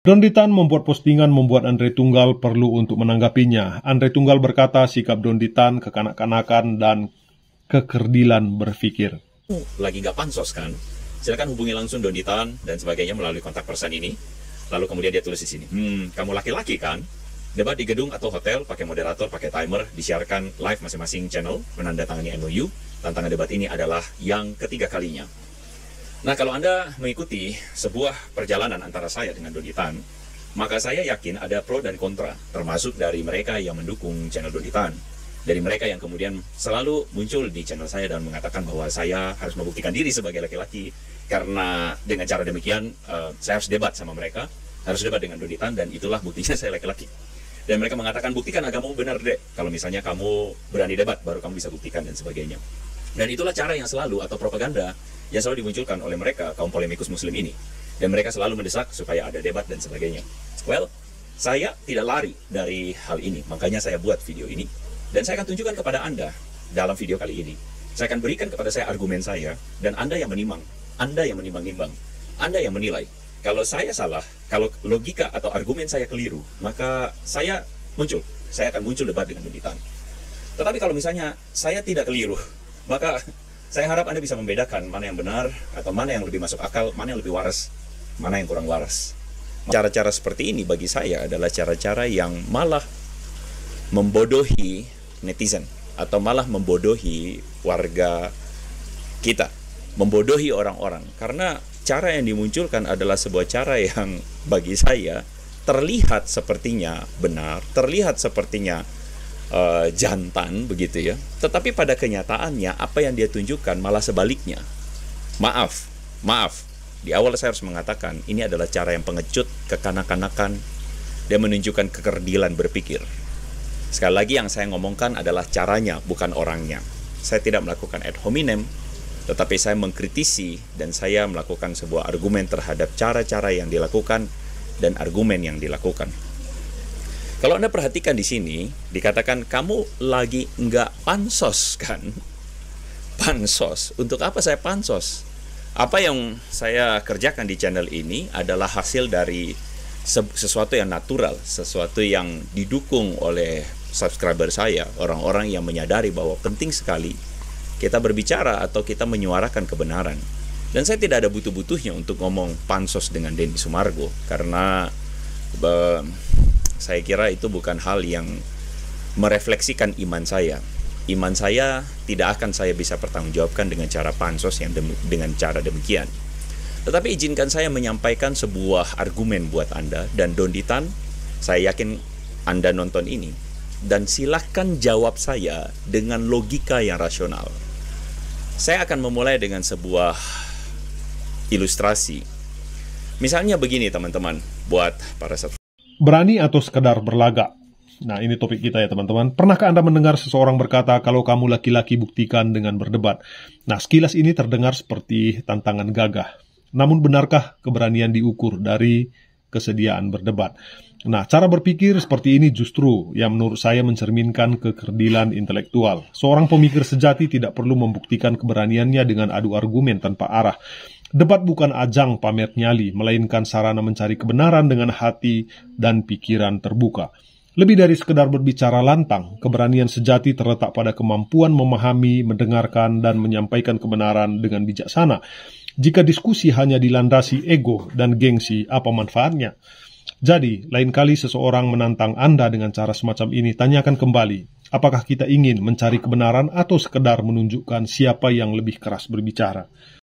Don Ditan membuat postingan membuat Andre Tunggal perlu untuk menanggapinya. Andre Tunggal berkata sikap Don Ditan kekanak-kanakan dan kekerdilan berpikir. Lagi nggak pansos kan? Silakan hubungi langsung Don Ditan dan sebagainya melalui kontak person ini. Lalu kemudian dia tulis di sini, kamu laki-laki kan? Debat di gedung atau hotel, pakai moderator, pakai timer, disiarkan live masing-masing channel, menandatangani MOU. Tantangan debat ini adalah yang ketiga kalinya. Nah, kalau Anda mengikuti sebuah perjalanan antara saya dengan Don Ditan, maka saya yakin ada pro dan kontra, termasuk dari mereka yang mendukung channel Don Ditan. Dari mereka yang kemudian selalu muncul di channel saya dan mengatakan bahwa saya harus membuktikan diri sebagai laki-laki, karena dengan cara demikian saya harus debat sama mereka, harus debat dengan Don Ditan, dan itulah buktinya saya laki-laki. Dan mereka mengatakan, buktikan agamamu benar dek, kalau misalnya kamu berani debat, baru kamu bisa buktikan dan sebagainya. Dan itulah cara yang selalu, atau propaganda yang selalu dimunculkan oleh mereka, kaum polemikus muslim ini. Dan mereka selalu mendesak supaya ada debat dan sebagainya. Well, saya tidak lari dari hal ini, makanya saya buat video ini. Dan saya akan tunjukkan kepada Anda dalam video kali ini. Saya akan berikan kepada saya argumen saya, dan Anda yang menimang, Anda yang menimbang-nimbang, Anda yang menilai. Kalau saya salah, kalau logika atau argumen saya keliru, maka saya akan muncul debat dengan Don Ditan. Tetapi kalau misalnya saya tidak keliru, maka saya harap Anda bisa membedakan mana yang benar, atau mana yang lebih masuk akal, mana yang lebih waras, mana yang kurang waras. Cara-cara seperti ini bagi saya adalah cara-cara yang malah membodohi netizen, atau malah membodohi warga kita, membodohi orang-orang. Karena cara yang dimunculkan adalah sebuah cara yang bagi saya terlihat sepertinya benar, terlihat sepertinya jantan begitu ya. Tetapi pada kenyataannya apa yang dia tunjukkan malah sebaliknya. Maaf. Di awal saya harus mengatakan ini adalah cara yang pengecut, kekanak-kanakan, dan menunjukkan kekerdilan berpikir. Sekali lagi yang saya ngomongkan adalah caranya, bukan orangnya. Saya tidak melakukan ad hominem, tetapi saya mengkritisi dan saya melakukan sebuah argumen terhadap cara-cara yang dilakukan dan argumen yang dilakukan. Kalau Anda perhatikan di sini, dikatakan kamu lagi nggak pansos kan? Pansos. Untuk apa saya pansos? Apa yang saya kerjakan di channel ini adalah hasil dari sesuatu yang natural, sesuatu yang didukung oleh subscriber saya, orang-orang yang menyadari bahwa penting sekali kita berbicara atau kita menyuarakan kebenaran. Dan saya tidak ada butuh-butuhnya untuk ngomong pansos dengan Denny Sumargo, karena saya kira itu bukan hal yang merefleksikan iman saya. Iman saya tidak akan saya bisa pertanggungjawabkan dengan cara pansos yang dengan cara demikian. Tetapi izinkan saya menyampaikan sebuah argumen buat Anda dan Don Ditan. Saya yakin Anda nonton ini, dan silahkan jawab saya dengan logika yang rasional. Saya akan memulai dengan sebuah ilustrasi. Misalnya begini teman-teman, buat para berani atau sekedar berlagak. Nah, ini topik kita ya teman-teman. Pernahkah Anda mendengar seseorang berkata, kalau kamu laki-laki buktikan dengan berdebat? Nah, sekilas ini terdengar seperti tantangan gagah. Namun benarkah keberanian diukur dari kesediaan berdebat? Nah, cara berpikir seperti ini justru yang menurut saya mencerminkan kekerdilan intelektual. Seorang pemikir sejati tidak perlu membuktikan keberaniannya dengan adu argumen tanpa arah. Debat bukan ajang pamer nyali, melainkan sarana mencari kebenaran dengan hati dan pikiran terbuka. Lebih dari sekedar berbicara lantang, keberanian sejati terletak pada kemampuan memahami, mendengarkan, dan menyampaikan kebenaran dengan bijaksana. Jika diskusi hanya dilandasi ego dan gengsi, apa manfaatnya? Jadi, lain kali seseorang menantang Anda dengan cara semacam ini, tanyakan kembali, apakah kita ingin mencari kebenaran atau sekedar menunjukkan siapa yang lebih keras berbicara?